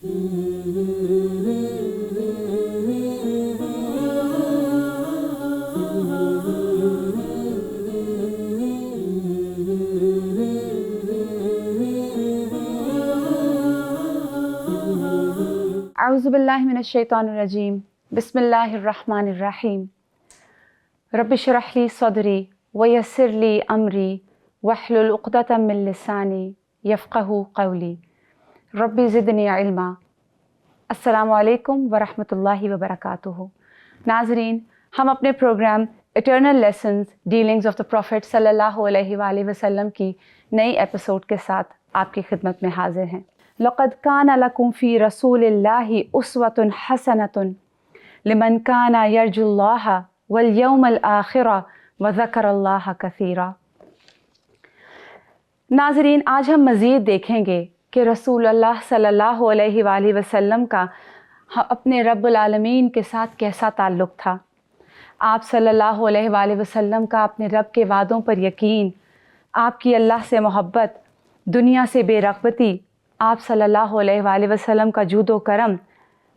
اعوذ باللہ من الشیطان الرجیم بسم اللہ الرحمن الرحیم رب اشرح لی صدری ویسر لی امری واحلل عقدۃ من لسانی یفقہوا قولی رب زدنی علما۔ السلام علیکم ورحمۃ اللہ وبرکاتہ۔ ناظرین، ہم اپنے programme eternal lessons dealings of the prophet صلی اللہ علیہ وآلہ وسلم کی نئی ایپیسوڈ کے ساتھ آپ کی خدمت میں حاضر ہیں۔ لقد كان لكم في رسول الله أسوة حسنة لمن كان يرجو الله واليوم الآخر وذكر الله كثيرا۔ ناظرین، آج ہم مزید دیکھیں گے کہ رسول اللہ صلی اللہ علیہ وآلہ وسلم کا اپنے رب العالمین کے ساتھ کیسا تعلق تھا۔ آپ صلی اللہ علیہ وآلہ وسلم کا اپنے رب کے وعدوں پر یقین، آپ کی اللہ سے محبت، دنیا سے بے رغبتی، آپ صلی اللہ علیہ وآلہ وسلم کا جود و کرم،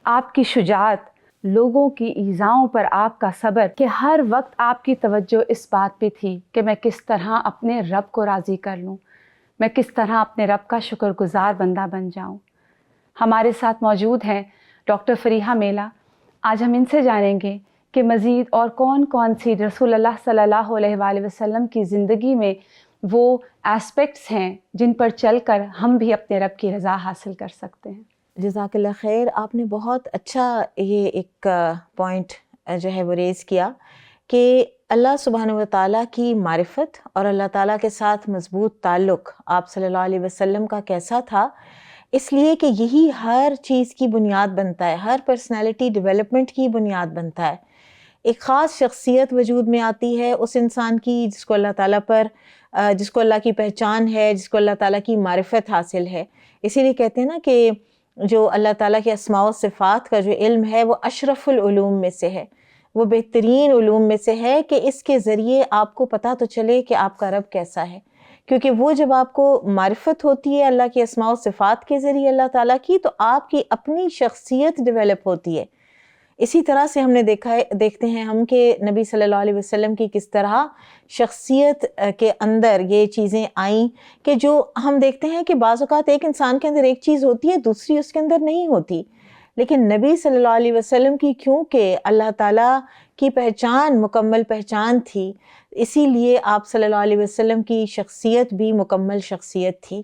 آپ کی شجاعت، لوگوں کی ایذاؤں پر آپ کا صبر، کہ ہر وقت آپ کی توجہ اس بات پہ تھی کہ میں کس طرح اپنے رب کو راضی کر لوں، میں کس طرح اپنے رب کا شکر گزار بندہ بن جاؤں۔ ہمارے ساتھ موجود ہیں ڈاکٹر فریحہ میلہ۔ آج ہم ان سے جانیں گے کہ مزید اور کون کون سی رسول اللہ صلی اللہ علیہ وآلہ وسلم کی زندگی میں وہ ایسپیکٹس ہیں جن پر چل کر ہم بھی اپنے رب کی رضا حاصل کر سکتے ہیں۔ جزاک اللہ خیر۔ آپ نے بہت اچھا یہ ایک پوائنٹ جو ہے وہ ریز کیا کہ اللہ سبحانہ و تعالیٰ کی معرفت اور اللہ تعالیٰ کے ساتھ مضبوط تعلق آپ صلی اللہ علیہ وسلم کا کیسا تھا، اس لیے کہ یہی ہر چیز کی بنیاد بنتا ہے، ہر پرسنالٹی ڈیولپمنٹ کی بنیاد بنتا ہے۔ ایک خاص شخصیت وجود میں آتی ہے اس انسان کی جس کو اللہ تعالیٰ پر جس کو اللہ کی پہچان ہے، جس کو اللہ تعالیٰ کی معرفت حاصل ہے۔ اسی لیے کہتے ہیں نا کہ جو اللہ تعالیٰ کے اسماء و صفات کا جو علم ہے وہ اشرف العلوم میں سے ہے، وہ بہترین علوم میں سے ہے کہ اس کے ذریعے آپ کو پتہ تو چلے کہ آپ کا رب کیسا ہے، کیونکہ وہ جب آپ کو معرفت ہوتی ہے اللہ کے اسماء و صفات کے ذریعے اللہ تعالیٰ کی، تو آپ کی اپنی شخصیت ڈیولپ ہوتی ہے۔ اسی طرح سے ہم نے دیکھتے ہیں ہم کہ نبی صلی اللہ علیہ وسلم کی کس طرح شخصیت کے اندر یہ چیزیں آئیں کہ جو ہم دیکھتے ہیں کہ بعض اوقات ایک انسان کے اندر ایک چیز ہوتی ہے، دوسری اس کے اندر نہیں ہوتی، لیکن نبی صلی اللہ علیہ وسلم کی کیونکہ اللہ تعالیٰ کی پہچان مکمل پہچان تھی، اسی لیے آپ صلی اللہ علیہ وسلم کی شخصیت بھی مکمل شخصیت تھی،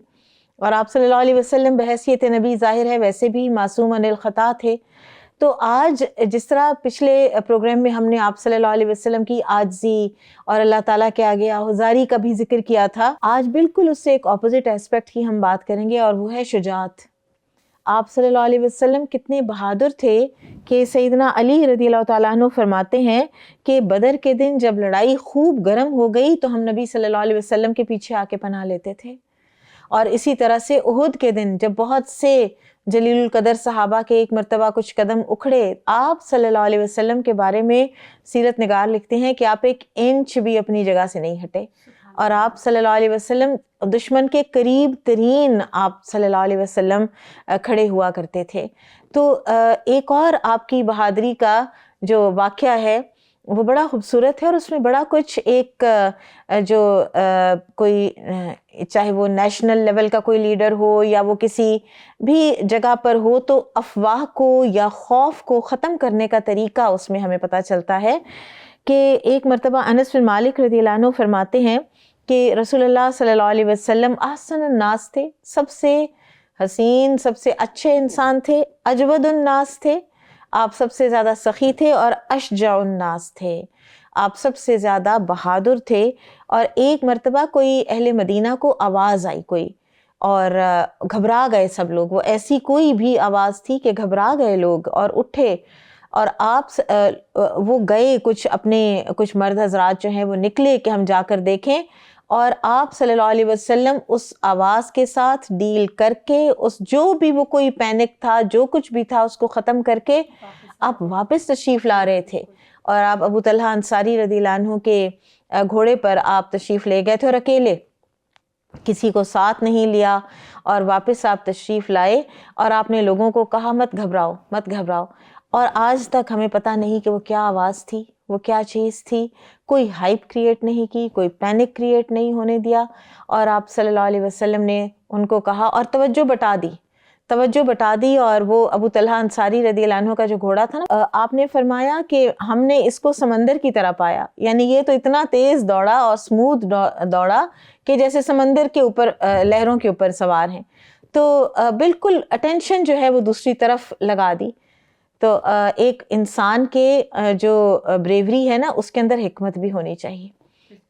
اور آپ صلی اللہ علیہ وسلم بحیثیت نبی ظاہر ہے ویسے بھی معصوم عن الخطا تھے۔ تو آج جس طرح پچھلے پروگرام میں ہم نے آپ صلی اللہ علیہ وسلم کی عاجزی اور اللہ تعالیٰ کے آگے آہذاری کا بھی ذکر کیا تھا، آج بالکل اس سے ایک اپوزٹ ایسپیکٹ کی ہم بات کریں گے، اور وہ ہے شجاعت۔ آپ صلی اللہ علیہ وسلم کتنے بہادر تھے کہ سیدنا علی رضی اللہ تعالیٰ عنہ فرماتے ہیں کہ بدر کے دن جب لڑائی خوب گرم ہو گئی تو ہم نبی صلی اللہ علیہ وسلم کے پیچھے آ کے پناہ لیتے تھے، اور اسی طرح سے احد کے دن جب بہت سے جلیل القدر صحابہ کے ایک مرتبہ کچھ قدم اکھڑے، آپ صلی اللہ علیہ وسلم کے بارے میں سیرت نگار لکھتے ہیں کہ آپ ایک انچ بھی اپنی جگہ سے نہیں ہٹے، اور آپ صلی اللہ علیہ وسلم دشمن کے قریب ترین آپ صلی اللہ علیہ وسلم کھڑے ہوا کرتے تھے۔ تو ایک اور آپ کی بہادری کا جو واقعہ ہے وہ بڑا خوبصورت ہے، اور اس میں بڑا کچھ ایک جو کوئی چاہے وہ نیشنل لیول کا کوئی لیڈر ہو یا وہ کسی بھی جگہ پر ہو، تو افواہ کو یا خوف کو ختم کرنے کا طریقہ اس میں ہمیں پتہ چلتا ہے کہ ایک مرتبہ انس بن مالک رضی اللہ عنہ فرماتے ہیں کہ رسول اللہ صلی اللہ علیہ وسلم احسن الناس تھے، سب سے حسین، سب سے اچھے انسان تھے، اجود الناس تھے، آپ سب سے زیادہ سخی تھے، اور اشجع الناس تھے، آپ سب سے زیادہ بہادر تھے۔ اور ایک مرتبہ کوئی اہل مدینہ کو آواز آئی کوئی، اور گھبرا گئے سب لوگ، وہ ایسی کوئی بھی آواز تھی کہ گھبرا گئے لوگ اور اٹھے، اور آپ وہ گئے کچھ مرد حضرات جو ہیں وہ نکلے کہ ہم جا کر دیکھیں، اور آپ صلی اللہ علیہ وسلم اس آواز کے ساتھ ڈیل کر کے اس جو بھی وہ کوئی پینک تھا، جو کچھ بھی تھا، اس کو ختم کر کے آپ واپس تشریف لا رہے تھے، اور آپ ابو طلحہ انصاری رضی اللہ عنہ کے گھوڑے پر آپ تشریف لے گئے تھے، اور اکیلے کسی کو ساتھ نہیں لیا اور واپس آپ تشریف لائے اور آپ نے لوگوں کو کہا مت گھبراؤ مت گھبراؤ، اور آج تک ہمیں پتہ نہیں کہ وہ کیا آواز تھی، وہ کیا چیز تھی، کوئی ہائپ کریٹ نہیں کی، کوئی پینک کریٹ نہیں ہونے دیا، اور آپ صلی اللہ علیہ وسلم نے ان کو کہا اور توجہ بٹا دی، اور وہ ابو طلحہ انصاری رضی اللہ عنہ کا جو گھوڑا تھا نا، آپ نے فرمایا کہ ہم نے اس کو سمندر کی طرح پایا، یعنی یہ تو اتنا تیز دوڑا اور اسموتھ دوڑا کہ جیسے سمندر کے اوپر لہروں کے اوپر سوار ہیں، تو بالکل اٹینشن جو ہے وہ دوسری طرف لگا دی۔ تو ایک انسان کے جو بریوری ہے نا، اس کے اندر حکمت بھی ہونی چاہیے،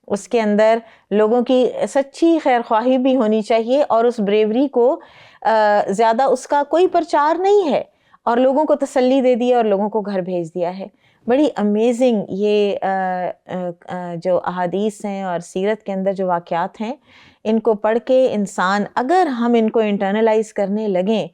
اس کے اندر لوگوں کی سچی خیر خواہی بھی ہونی چاہیے، اور اس بریوری کو زیادہ اس کا کوئی پرچار نہیں ہے، اور لوگوں کو تسلی دے دیا اور لوگوں کو گھر بھیج دیا ہے۔ بڑی امیزنگ یہ جو احادیث ہیں اور سیرت کے اندر جو واقعات ہیں، ان کو پڑھ کے انسان اگر ہم ان کو انٹرنلائز کرنے لگیں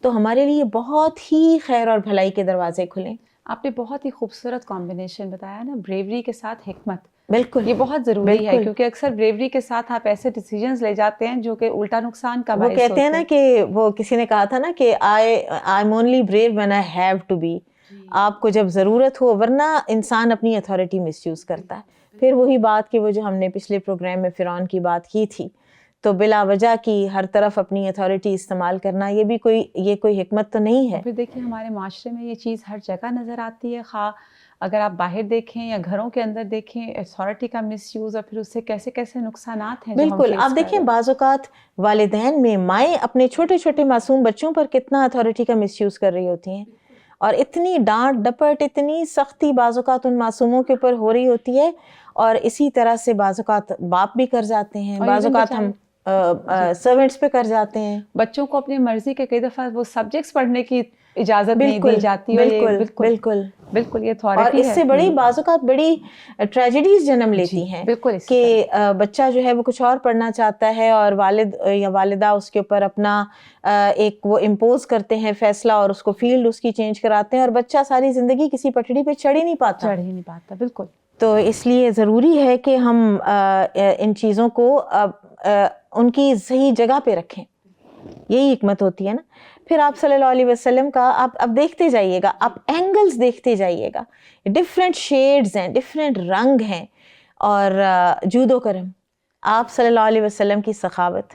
تو ہمارے لیے بہت ہی خیر اور بھلائی کے دروازے کھلیں۔ آپ نے بہت ہی خوبصورت کمبینیشن بتایا نا، بریوری کے ساتھ حکمت، بالکل یہ بہت ضروری ہے، کیونکہ اکثر بریوری کے ساتھ آپ ایسے ڈیسیجنز لے جاتے ہیں جو کہ الٹا نقصان کا باعث ہوتے ہیں۔ وہ کہتے ہیں نا کہ وہ کسی نے کہا تھا نا کہ I'm only brave when I have to be، آپ کو جب ضرورت ہو، ورنہ انسان اپنی اتھارٹی مس یوز کرتا ہے۔ پھر وہی بات کہ وہ جو ہم نے پچھلے پروگرام میں فرعون کی بات کی تھی، تو بلا وجہ کی ہر طرف اپنی اتھارٹی استعمال کرنا، یہ کوئی حکمت تو نہیں ہے۔ پھر دیکھیں ہمارے معاشرے میں یہ چیز ہر جگہ نظر آتی ہے، خواہ اگر آپ باہر دیکھیں یا گھروں کے اندر دیکھیں، اتھارٹی کا مس یوز، اور پھر اس سے کیسے کیسے نقصانات ہیں۔ بالکل، آپ دیکھیں بعض اوقات والدین میں مائیں اپنے چھوٹے چھوٹے معصوم بچوں پر کتنا اتھارٹی کا مس یوز کر رہی ہوتی ہیں، اور اتنی ڈانٹ ڈپٹ، اتنی سختی بعض اوقات ان معصوموں کے اوپر ہو رہی ہوتی ہے، اور اسی طرح سے بعض اوقات باپ بھی کر جاتے ہیں، بعض اوقات ہم سرونٹس پہ کر جاتے ہیں۔ بچوں کو اپنی مرضی کے کئی دفعہ وہ سبجیکٹس پڑھنے کی اجازت نہیں دی جاتی، بالکل یہ اتھارٹی ہے، اور اس سے بڑی بعض اوقات بڑی ٹریجڈیز جنم لیتی ہیں کہ بچہ جو ہے وہ کچھ اور پڑھنا چاہتا ہے، اور والد یا والدہ اس کے اوپر اپنا ایک وہ امپوز کرتے ہیں فیصلہ، اور اس کو فیلڈ اس کی چینج کراتے ہیں، اور بچہ ساری زندگی کسی پٹڑی پہ چڑھ ہی نہیں پاتا۔ بالکل۔ تو اس لیے ضروری ہے کہ ہم ان چیزوں کو ان کی صحیح جگہ پہ رکھیں، یہی حکمت ہوتی ہے نا۔ پھر آپ صلی اللہ علیہ وسلم کا آپ دیکھتے جائیے گا، آپ اینگلز دیکھتے جائیے گا، ڈفرینٹ شیڈز ہیں، ڈفرینٹ رنگ ہیں، اور جود و کرم، آپ صلی اللہ علیہ وسلم کی سخاوت۔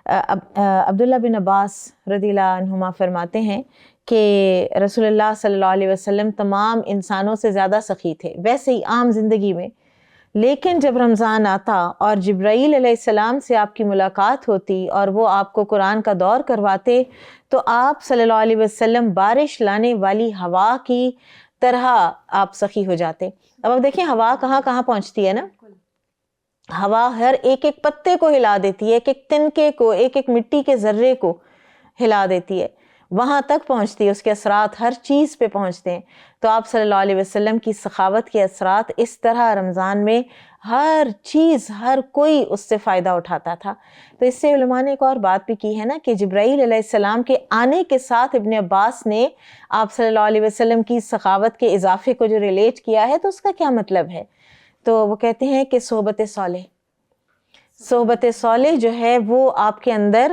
عبداللہ بن عباس رضی اللہ عنہما فرماتے ہیں کہ رسول اللہ صلی اللہ علیہ وسلم تمام انسانوں سے زیادہ سخی تھے ویسے ہی عام زندگی میں، لیکن جب رمضان آتا اور جبرائیل علیہ السلام سے آپ کی ملاقات ہوتی اور وہ آپ کو قرآن کا دور کرواتے، تو آپ صلی اللہ علیہ وسلم بارش لانے والی ہوا کی طرح آپ سخی ہو جاتے۔ اب آپ دیکھیں ہوا کہاں کہاں پہنچتی ہے نا، ہوا ہر ایک ایک پتے کو ہلا دیتی ہے، ایک ایک تنکے کو، ایک ایک مٹی کے ذرے کو ہلا دیتی ہے، وہاں تک پہنچتی ہے، اس کے اثرات ہر چیز پہ پہنچتے ہیں۔ تو آپ صلی اللہ علیہ وسلم کی سخاوت کے اثرات اس طرح رمضان میں ہر چیز، ہر کوئی اس سے فائدہ اٹھاتا تھا۔ تو اس سے علماء نے ایک اور بات بھی کی ہے نا کہ جبرائیل علیہ السلام کے آنے کے ساتھ ابن عباس نے آپ صلی اللہ علیہ وسلم کی سخاوت کے اضافے کو جو ریلیٹ کیا ہے، تو اس کا کیا مطلب ہے؟ تو وہ کہتے ہیں کہ صحبت صالح جو ہے وہ آپ کے اندر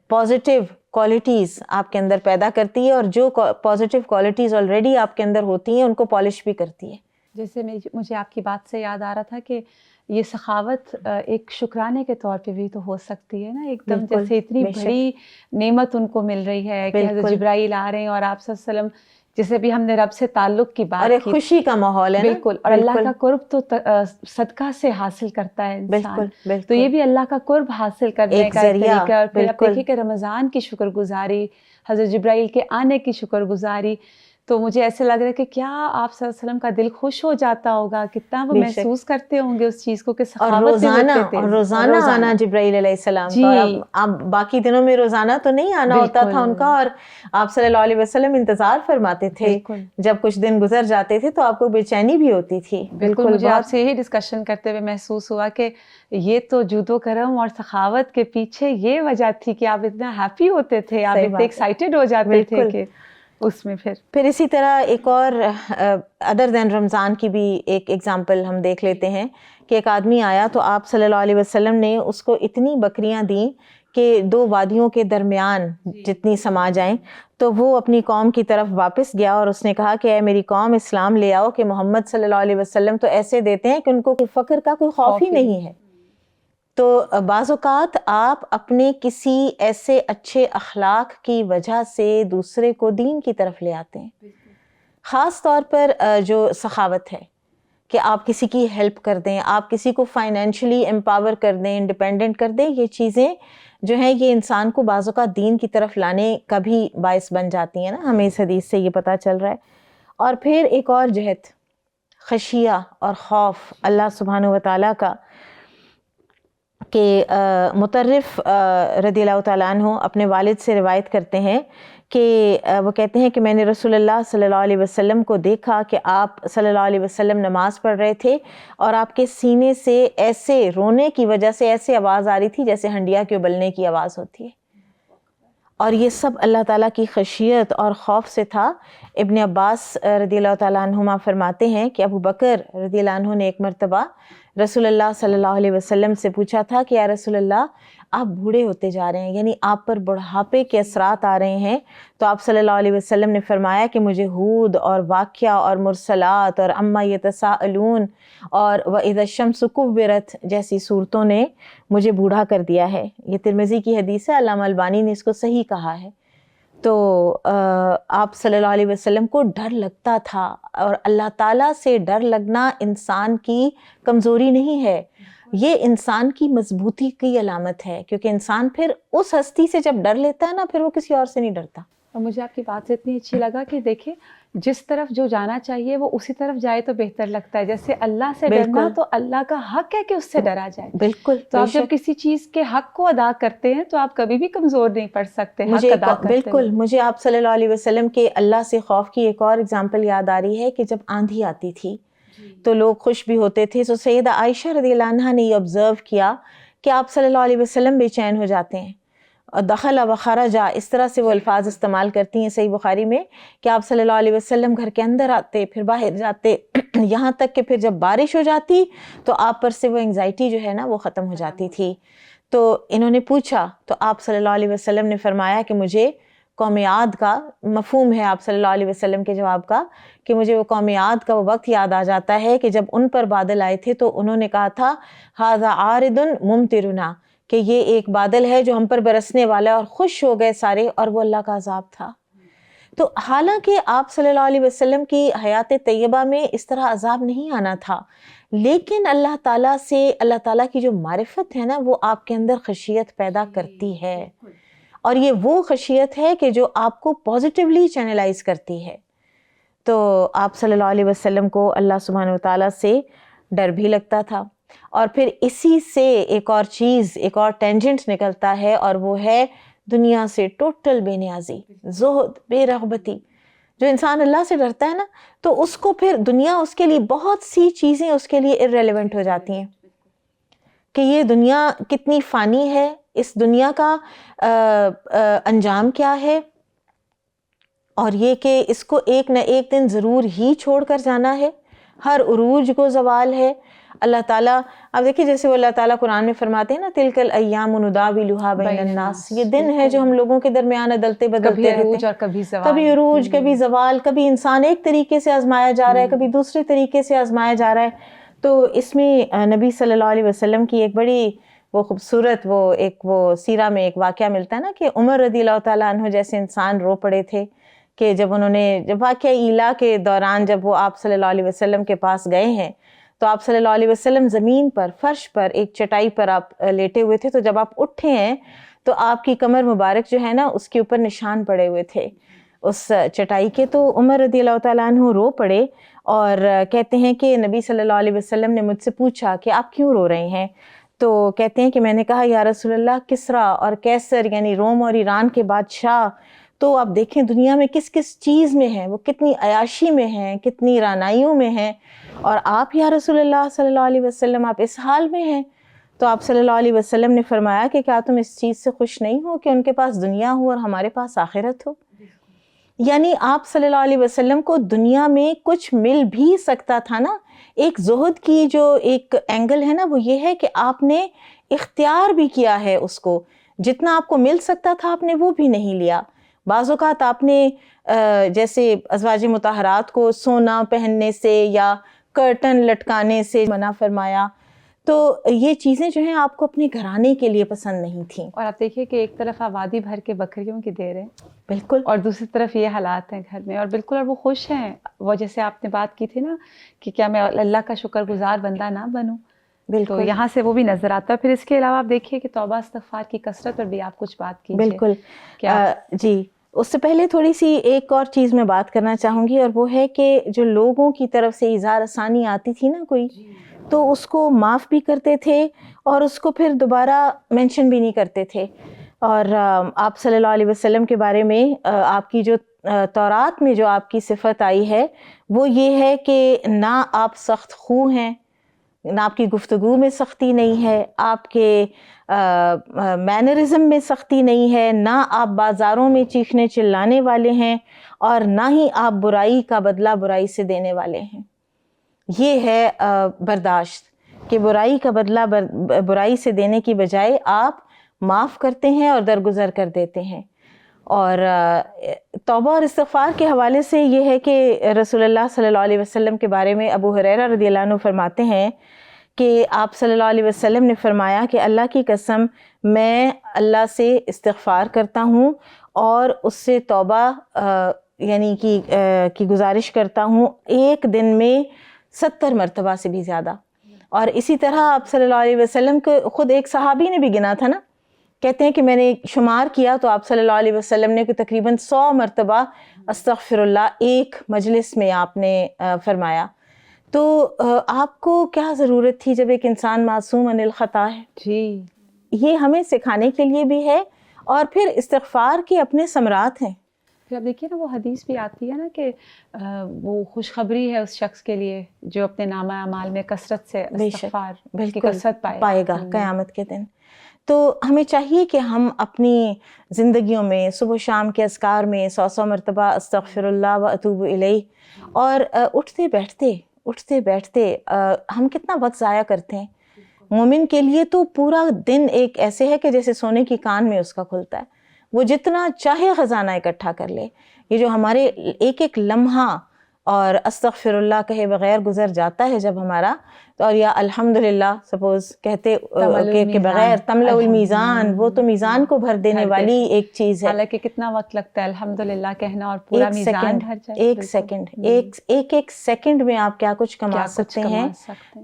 پازیٹیو کوالٹیز آپ کے اندر پیدا کرتی ہے، اور جو پازیٹیو کوالٹیز آلریڈی آپ کے اندر ہوتی ہیں ان کو پالش بھی کرتی ہے۔ جیسے مجھے آپ کی بات سے یاد آ رہا تھا کہ یہ سخاوت ایک شکرانے کے طور پہ بھی تو ہو سکتی ہے نا، ایک دم جیسے اتنی بڑی نعمت ان کو مل رہی ہے کہ حضرت جبرائیل آ رہے ہیں، اور آپ صلی اللہ علیہ وسلم جیسے بھی ہم نے رب سے تعلق کی بات کی، اور ایک خوشی کا ماحول ہے، بالکل، اور اللہ کا قرب تو صدقہ سے حاصل کرتا ہے انسان، تو یہ بھی اللہ کا قرب حاصل کرنے کا ایک طریقہ۔ اور پھر آپ دیکھیے کہ رمضان کی شکر گزاری، حضرت جبرائیل کے آنے کی شکر گزاری، تو مجھے ایسے لگ رہا ہے کہ کیا آپ صلی اللہ علیہ وسلم کا دل خوش ہو جاتا ہوگا، کتنا وہ محسوس کرتے ہوں گے اس چیز کو کہ سخاوت اور روزانہ آنا جبرائیل علیہ السلام کا۔ اب باقی دنوں میں روزانہ تو نہیں آنا ہوتا تھا ان کا، اور آپ صلی اللہ علیہ وسلم انتظار فرماتے تھے، جب کچھ دن گزر جاتے تھے تو آپ کو بے چینی بھی ہوتی تھی۔ بالکل، مجھے آپ سے یہی ڈسکشن کرتے ہوئے محسوس ہوا کہ یہ تو جود و کرم اور سخاوت کے پیچھے یہ وجہ تھی کہ آپ اتنا ہیپی ہوتے تھے، آپ اتنے ایکسائٹیڈ ہو جاتے تھے کہ اس میں پھر اسی طرح ایک اور ادر دین رمضان کی بھی ایک ایگزامپل ہم دیکھ لیتے ہیں کہ ایک آدمی آیا تو آپ صلی اللہ علیہ وسلم نے اس کو اتنی بکریاں دیں کہ 2 وادیوں کے درمیان جتنی سما جائیں، تو وہ اپنی قوم کی طرف واپس گیا اور اس نے کہا کہ اے میری قوم اسلام لے آؤ، کہ محمد صلی اللہ علیہ وسلم تو ایسے دیتے ہیں کہ ان کو فقر کا کوئی خوف ہی نہیں ہے۔ تو بعض اوقات آپ اپنے کسی ایسے اچھے اخلاق کی وجہ سے دوسرے کو دین کی طرف لے آتے ہیں، خاص طور پر جو سخاوت ہے کہ آپ کسی کی ہیلپ کر دیں، آپ کسی کو فائنینشلی امپاور کر دیں، انڈیپینڈنٹ کر دیں، یہ چیزیں جو ہیں یہ انسان کو بعض اوقات دین کی طرف لانے کا بھی باعث بن جاتی ہیں نا، ہمیں اس حدیث سے یہ پتہ چل رہا ہے۔ اور پھر ایک اور جہت خشیہ اور خوف اللہ سبحانہ و تعالیٰ کا، کہ مطرف رضی اللہ تعالیٰ عنہ اپنے والد سے روایت کرتے ہیں کہ وہ کہتے ہیں کہ میں نے رسول اللہ صلی اللہ علیہ وسلم کو دیکھا کہ آپ صلی اللہ علیہ وسلم نماز پڑھ رہے تھے اور آپ کے سینے سے ایسے رونے کی وجہ سے ایسے آواز آ رہی تھی جیسے ہنڈیا کے ابلنے کی آواز ہوتی ہے، اور یہ سب اللہ تعالیٰ کی خشیت اور خوف سے تھا۔ ابن عباس رضی اللہ تعالیٰ عنہما فرماتے ہیں کہ ابو بکر رضی اللہ عنہ نے ایک مرتبہ رسول اللہ صلی اللہ علیہ وسلم سے پوچھا تھا کہ یا رسول اللہ آپ بوڑھے ہوتے جا رہے ہیں، یعنی آپ پر بڑھاپے کے اثرات آ رہے ہیں، تو آپ صلی اللہ علیہ وسلم نے فرمایا کہ مجھے ہود اور واقعہ اور مرسلات اور اما یتساءلون اور وَإِذَا الشَّمْسُ كُوِّرَتْ جیسی صورتوں نے مجھے بوڑھا کر دیا ہے۔ یہ ترمذی کی حدیث ہے، علامہ البانی نے اس کو صحیح کہا ہے۔ تو آپ صلی اللہ علیہ وسلم کو ڈر لگتا تھا، اور اللہ تعالیٰ سے ڈر لگنا انسان کی کمزوری نہیں ہے، یہ انسان کی مضبوطی کی علامت ہے، کیونکہ انسان پھر اس ہستی سے جب ڈر لیتا ہے نا پھر وہ کسی اور سے نہیں ڈرتا۔ اور مجھے آپ کی بات سے اتنی اچھی لگا کہ دیکھیں جس طرف جو جانا چاہیے وہ اسی طرف جائے تو بہتر لگتا ہے، جیسے اللہ سے ڈرنا تو اللہ کا حق ہے کہ اس سے ڈرا جائے۔ بالکل، تو آپ جب کسی چیز کے حق کو ادا کرتے ہیں تو آپ کبھی بھی کمزور نہیں پڑ سکتے حق ادا کرتے ہیں۔ بالکل، مجھے آپ صلی اللہ علیہ وسلم کے اللہ سے خوف کی ایک اور اگزامپل یاد آ رہی ہے کہ جب آندھی آتی تھی تو لوگ خوش بھی ہوتے تھے، تو سیدہ عائشہ رضی اللہ عنہا نے یہ آبزرو کیا کہ آپ صلی اللہ علیہ وسلم بے چین ہو جاتے ہیں، اور دخل و خرج اس طرح سے وہ الفاظ استعمال کرتی ہیں صحیح بخاری میں کہ آپ صلی اللہ علیہ وسلم گھر کے اندر آتے پھر باہر جاتے، یہاں تک کہ پھر جب بارش ہو جاتی تو آپ پر سے وہ انگزائٹی جو ہے نا وہ ختم ہو جاتی تھی۔ تو انہوں نے پوچھا تو آپ صلی اللہ علیہ وسلم نے فرمایا کہ مجھے قوم عاد کا مفہوم ہے آپ صلی اللہ علیہ وسلم کے جواب کا، کہ مجھے وہ قوم عاد کا وہ وقت یاد آ جاتا ہے کہ جب ان پر بادل آئے تھے تو انہوں نے کہا تھا ھذا عارض ممطرنا، کہ یہ ایک بادل ہے جو ہم پر برسنے والا ہے، اور خوش ہو گئے سارے، اور وہ اللہ کا عذاب تھا۔ تو حالانکہ آپ صلی اللہ علیہ وسلم کی حیات طیبہ میں اس طرح عذاب نہیں آنا تھا، لیکن اللہ تعالیٰ سے اللہ تعالیٰ کی جو معرفت ہے نا وہ آپ کے اندر خشیت پیدا کرتی ہے، اور یہ وہ خشیت ہے کہ جو آپ کو پازیٹیولی چینلائز کرتی ہے۔ تو آپ صلی اللہ علیہ وسلم کو اللہ سبحانہ و تعالیٰ سے ڈر بھی لگتا تھا، اور پھر اسی سے ایک اور چیز، ایک اور ٹینجنٹ نکلتا ہے، اور وہ ہے دنیا سے ٹوٹل بے نیازی، زہد، بے رغبتی۔ جو انسان اللہ سے ڈرتا ہے نا تو اس کو پھر دنیا اس کے لیے بہت سی چیزیں اس کے لیے irrelevant ہو جاتی ہیں، کہ یہ دنیا کتنی فانی ہے، اس دنیا کا انجام کیا ہے، اور یہ کہ اس کو ایک نہ ایک دن ضرور ہی چھوڑ کر جانا ہے، ہر عروج کو زوال ہے۔ اللہ تعالیٰ اب دیکھیے جیسے وہ اللہ تعالیٰ قرآن میں فرماتے ہیں نا تلک الایام نداولها بین الناس، یہ دن ہے جو ہم لوگوں کے درمیان عدلتے بدلتے رہتے ہیں، کبھی عروج کبھی زوال، کبھی انسان ایک طریقے سے آزمایا جا رہا ہے کبھی دوسرے طریقے سے آزمایا جا رہا ہے۔ تو اس میں نبی صلی اللہ علیہ وسلم کی ایک بڑی وہ خوبصورت وہ سیرہ میں ایک واقعہ ملتا ہے نا کہ عمر رضی اللہ تعالیٰ عنہ جیسے انسان رو پڑے تھے کہ جب واقعہ ایلا کے دوران جب وہ آپ صلی اللہ علیہ وسلم کے پاس گئے ہیں تو آپ صلی اللہ علیہ وسلم زمین پر فرش پر ایک چٹائی پر آپ لیٹے ہوئے تھے، تو جب آپ اٹھے ہیں تو آپ کی کمر مبارک جو ہے نا اس کے اوپر نشان پڑے ہوئے تھے اس چٹائی کے۔ تو عمر رضی اللہ تعالیٰ عنہ رو پڑے اور کہتے ہیں کہ نبی صلی اللہ علیہ وسلم نے مجھ سے پوچھا کہ آپ کیوں رو رہے ہیں؟ تو کہتے ہیں کہ میں نے کہا یا رسول اللہ کسریٰ اور کیسر یعنی روم اور ایران کے بادشاہ تو آپ دیکھیں دنیا میں کس کس چیز میں ہیں، وہ کتنی عیاشی میں ہیں، کتنی رانائیوں میں ہیں، اور آپ یا رسول اللہ صلی اللہ علیہ وسلم آپ اس حال میں ہیں۔ تو آپ صلی اللہ علیہ وسلم نے فرمایا کہ کیا تم اس چیز سے خوش نہیں ہو کہ ان کے پاس دنیا ہو اور ہمارے پاس آخرت ہو؟ یعنی آپ صلی اللہ علیہ وسلم کو دنیا میں کچھ مل بھی سکتا تھا نا. ایک زہد کی جو ایک اینگل ہے نا وہ یہ ہے کہ آپ نے اختیار بھی کیا ہے اس کو. جتنا آپ کو مل سکتا تھا آپ نے وہ بھی نہیں لیا. بعض اوقات آپ نے جیسے ازواج مطہرات کو سونا پہننے سے یا کرٹن لٹکانے سے منع فرمایا. تو یہ چیزیں جو ہیں آپ کو اپنے گھرانے کے لیے پسند نہیں تھیں. اور آپ دیکھیے کہ ایک طرف آبادی بھر کے بکریوں کی دے رہے ہیں بالکل. اور دوسری طرف یہ حالات ہیں گھر میں، اور بالکل اور وہ خوش ہیں. وہ جیسے آپ نے بات کی تھی نا کہ کیا میں اللہ کا شکر گزار بندہ نہ بنوں، تو بالکل یہاں سے وہ بھی نظر آتا ہے. پھر اس کے علاوہ آپ دیکھیے کہ توبہ استغفار کی کثرت پر بھی آپ کچھ بات کیجیے. بالکل. کیا جی اس سے پہلے تھوڑی سی ایک اور چیز میں بات کرنا چاہوں گی، اور وہ ہے کہ جو لوگوں کی طرف سے اظہار ثانی آتی تھی نا کوئی، تو اس کو معاف بھی کرتے تھے اور اس کو پھر دوبارہ مینشن بھی نہیں کرتے تھے. اور آپ صلی اللہ علیہ وسلم کے بارے میں آپ کی جو تورات میں جو آپ کی صفت آئی ہے وہ یہ ہے کہ نہ آپ سخت خو ہیں، نہ آپ کی گفتگو میں سختی نہیں ہے، آپ کے مینرزم میں سختی نہیں ہے، نہ آپ بازاروں میں چیخنے چلانے والے ہیں، اور نہ ہی آپ برائی کا بدلہ برائی سے دینے والے ہیں. یہ ہے برداشت کہ برائی کا بدلہ برائی سے دینے کی بجائے آپ معاف کرتے ہیں اور درگزر کر دیتے ہیں. اور توبہ اور استغفار کے حوالے سے یہ ہے کہ رسول اللہ صلی اللہ علیہ وسلم کے بارے میں ابو ہریرہ رضی اللہ عنہ فرماتے ہیں کہ آپ صلی اللہ علیہ وسلم نے فرمایا کہ اللہ کی قسم میں اللہ سے استغفار کرتا ہوں اور اس سے توبہ یعنی کی گزارش کرتا ہوں ایک دن میں 70 مرتبہ سے بھی زیادہ. اور اسی طرح آپ صلی اللہ علیہ وسلم کے خود ایک صحابی نے بھی گنا تھا نا، کہتے ہیں کہ میں نے شمار کیا تو آپ صلی اللہ علیہ وسلم نے تقریباً 100 مرتبہ استغفر اللہ ایک مجلس میں آپ نے فرمایا. تو آپ کو کیا ضرورت تھی جب ایک انسان معصوم عن الخطا ہے؟ جی یہ ہمیں سکھانے کے لیے بھی ہے، اور پھر استغفار کے اپنے ثمرات ہیں. پھر اب دیکھیے نا وہ حدیث بھی آتی ہے نا کہ وہ خوشخبری ہے اس شخص کے لیے جو اپنے نامہ اعمال میں کثرت سے استغفار کی کثرت پائے گا قیامت کے دن. تو ہمیں چاہیے کہ ہم اپنی زندگیوں میں صبح و شام کے اذکار میں 100 مرتبہ استغفر اللہ و اتوب الیہ، اور اٹھتے بیٹھتے ہم کتنا وقت ضائع کرتے ہیں. مومن کے لیے تو پورا دن ایک ایسے ہے کہ جیسے سونے کی کان میں اس کا کھلتا ہے، وہ جتنا چاہے خزانہ اکٹھا کر لے. یہ جو ہمارے ایک ایک لمحہ اور استغفر اللہ کہے بغیر گزر جاتا ہے جب ہمارا، تو اور یا الحمدللہ سپوز کہتے کہ بغیر تملأ المیزان، وہ تو میزان کو بھر دینے والی ایک چیز ہے. حالانکہ کتنا وقت لگتا ہے الحمدللہ کہنا اور پورا میزان بھر جائے. ایک سیکنڈ میں آپ کیا کچھ کما سکتے ہیں.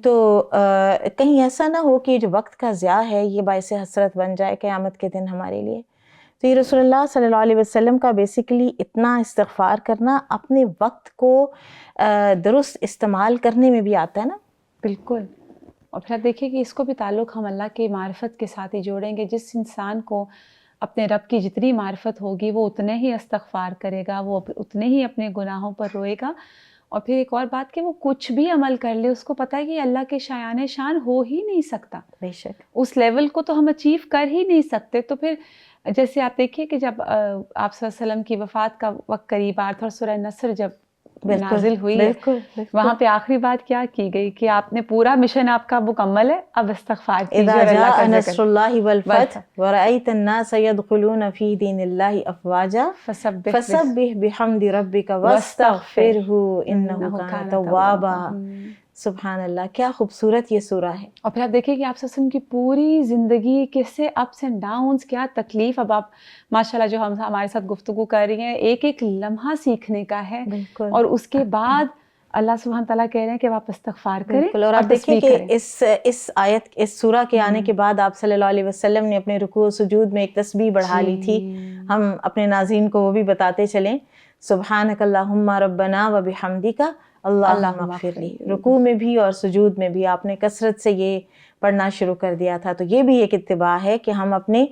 تو کہیں ایسا نہ ہو کہ جو وقت کا ضیاع ہے یہ باعث حسرت بن جائے قیامت کے دن ہمارے لیے. تو یہ رسول اللہ صلی اللہ علیہ وسلم کا بیسیکلی اتنا استغفار کرنا اپنے وقت کو درست استعمال کرنے میں بھی آتا ہے نا. بالکل. اور پھر دیکھیے کہ اس کو بھی تعلق ہم اللہ کی معرفت کے ساتھ ہی جوڑیں گے. جس انسان کو اپنے رب کی جتنی معرفت ہوگی وہ اتنے ہی استغفار کرے گا، وہ اتنے ہی اپنے گناہوں پر روئے گا. اور پھر ایک اور بات کہ وہ کچھ بھی عمل کر لے اس کو پتہ ہے کہ اللہ کے شایان شان ہو ہی نہیں سکتا. بے شک اس لیول کو تو ہم اچیو کر ہی نہیں سکتے. تو پھر جیسے آپ دیکھیے کہ جب آپ صلی اللہ علیہ وسلم کی وفات کا وقت قریب آیا تھا اور سورہ نصر جب نازل ہوئی ہے، وہاں پہ آخری بات کیا کی گئی کہ آپ نے پورا مشن آپ کا مکمل ہے، اب استغفار کیجیے. اذا جاء نصر اللہ والفتح ورأیت الناس يدخلون فی دین اللہ افواجا فسبح بحمد ربک واستغفرہ انہ کان توابا. سبحان اللہ، کیا خوبصورت یہ سورہ ہے. اور پھر آپ دیکھیں کہ آپ صلی اللہ علیہ وسلم کی پوری زندگی کیسے اپس اینڈ ڈاؤنز، کیا تکلیف. اب آپ ماشاءاللہ جو ہم ہمارے ساتھ گفتگو کر رہی ہیں ایک ایک لمحہ سیکھنے کا ہے. اور اس کے بعد اللہ سبحانہ تعالیٰ کہہ رہے ہیں کہ آپ استغفار کریں. اور آپ دیکھیں کہ اس آیت اس سورہ کے آنے کے بعد آپ صلی اللہ علیہ وسلم نے اپنے رکوع و سجود میں ایک تسبیح بڑھا لی تھی. ہم اپنے ناظرین کو وہ بھی بتاتے چلیں. سبحانک اللہم ربنا و بحمدک اللہم اغفر لی. رکوع میں بھی اور سجود میں بھی آپ نے کثرت سے یہ پڑھنا شروع کر دیا تھا. تو یہ بھی ایک اتباع ہے کہ ہم اپنے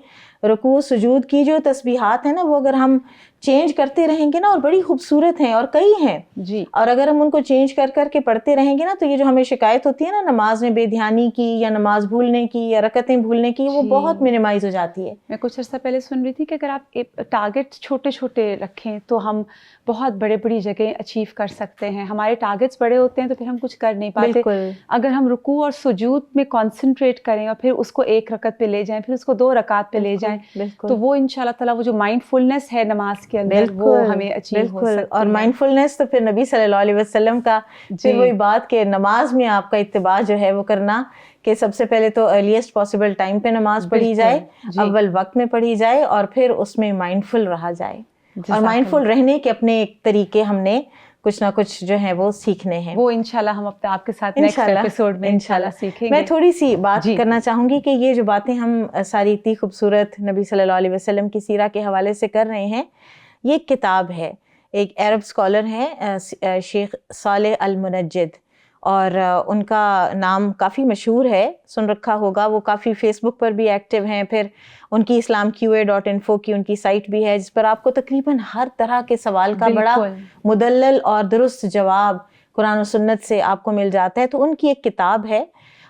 رکوع سجود کی جو تسبیحات ہیں نا وہ اگر ہم چینج کرتے رہیں گے نا، اور بڑی خوبصورت ہیں اور کئی ہیں جی، اور اگر ہم ان کو چینج کر کر کے پڑھتے رہیں گے نا تو یہ جو ہمیں شکایت ہوتی ہے نا نماز میں بے دھیانی کی یا نماز بھولنے کی یا رکعتیں بھولنے کی، وہ جی۔ بہت منیمائز ہو جاتی ہے۔ میں کچھ عرصہ پہلے سن رہی تھی کہ اگر آپ ٹارگٹ چھوٹے چھوٹے رکھیں تو ہم بہت بڑی جگہیں اچیو کر سکتے ہیں۔ ہمارے ٹارگٹس بڑے ہوتے ہیں تو پھر ہم کچھ کر نہیں پاتے۔ بالکل اگر ہم رکوع اور سجود میں کانسنٹریٹ کریں اور پھر اس کو 1 رکعت پہ لے جائیں، پھر اس کو 2 رکعت پہ لے جائیں، بالکل تو وہ انشاءاللہ تعالیٰ وہ جو مائنڈ فلنس ہے نماز کے اندر وہ ہمیں اچیو ہو سکتی ہے۔ اور مائنڈ فلنس تو پھر نبی صلی اللہ علیہ وسلم کا پھر وہی بات کہ نماز میں آپ کا اتباع جو ہے وہ کرنا کہ سب سے پہلے تو ارلیسٹ پاسبل ٹائم پہ نماز پڑھی جائے، اول وقت میں پڑھی جائے، اور پھر اس میں مائنڈ فل رہا جائے۔ اور مائنڈ فل رہنے کے اپنے ایک طریقے ہم نے کچھ نہ کچھ جو ہے وہ سیکھنے ہیں، وہ انشاءاللہ ہم اپنے آپ کے ساتھ نیکسٹ ایپیسوڈ میں انشاءاللہ سیکھیں گے۔ میں تھوڑی سی بات کرنا چاہوں گی کہ یہ جو باتیں ہم ساری اتنی خوبصورت نبی صلی اللہ علیہ وسلم کی سیرہ کے حوالے سے کر رہے ہیں، یہ ایک کتاب ہے، ایک عرب اسکالر ہیں شیخ صالح المنجد، اور ان کا نام کافی مشہور ہے، سن رکھا ہوگا، وہ کافی فیس بک پر بھی ایکٹیو ہیں، پھر ان کی islamqa.info کی ان کی سائٹ بھی ہے جس پر آپ کو تقریباً ہر طرح کے سوال کا بڑا مدلل اور درست جواب قرآن و سنت سے آپ کو مل جاتا ہے۔ تو ان کی ایک کتاب ہے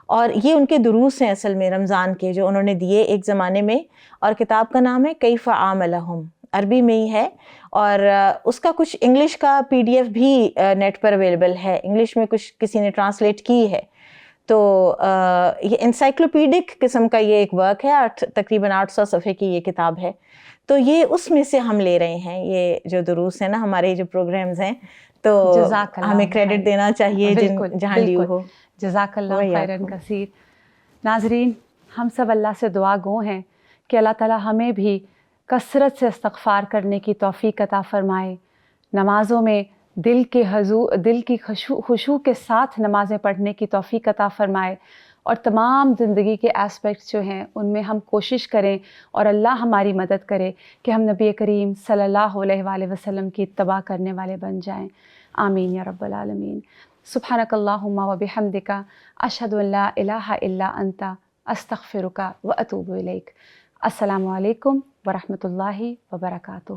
اور یہ ان کے دروس ہیں اصل میں رمضان کے جو انہوں نے دیے ایک زمانے میں، اور کتاب کا نام ہے کیف عاملہم، عربی میں ہی ہے، اور اس کا کچھ انگلش کا PDF بھی نیٹ پر اویلیبل ہے، انگلش میں کچھ کسی نے ٹرانسلیٹ کی ہے۔ تو یہ انسائکلوپیڈک قسم کا یہ ایک ورک ہے، تقریباً 800 صفحے کی یہ کتاب ہے۔ تو یہ اس میں سے ہم لے رہے ہیں، یہ جو دروس ہیں نا ہمارے جو پروگرامز ہیں، تو ہمیں کریڈٹ دینا چاہیے جہاں ڈیو ہو۔ جزاک اللہ خیراً کثیر۔ ناظرین، ہم سب اللہ سے دعا گو ہیں کہ اللہ تعالیٰ ہمیں بھی کثرت سے استغفار کرنے کی توفیق عطا فرمائے، نمازوں میں دل کی خشوع کے ساتھ نمازیں پڑھنے کی توفیق عطا فرمائے، اور تمام زندگی کے اسپیکٹس جو ہیں ان میں ہم کوشش کریں اور اللہ ہماری مدد کرے کہ ہم نبی کریم صلی اللہ علیہ وآلہ وسلم کی اتباع کرنے والے بن جائیں۔ آمین یا رب العالمین۔ سبحانک اللہم و بحمدک، اشہد ان لا الہ الا انت، استغفرک و اتوب الیک۔ السلام علیکم ورحمۃ اللہ وبرکاتہ۔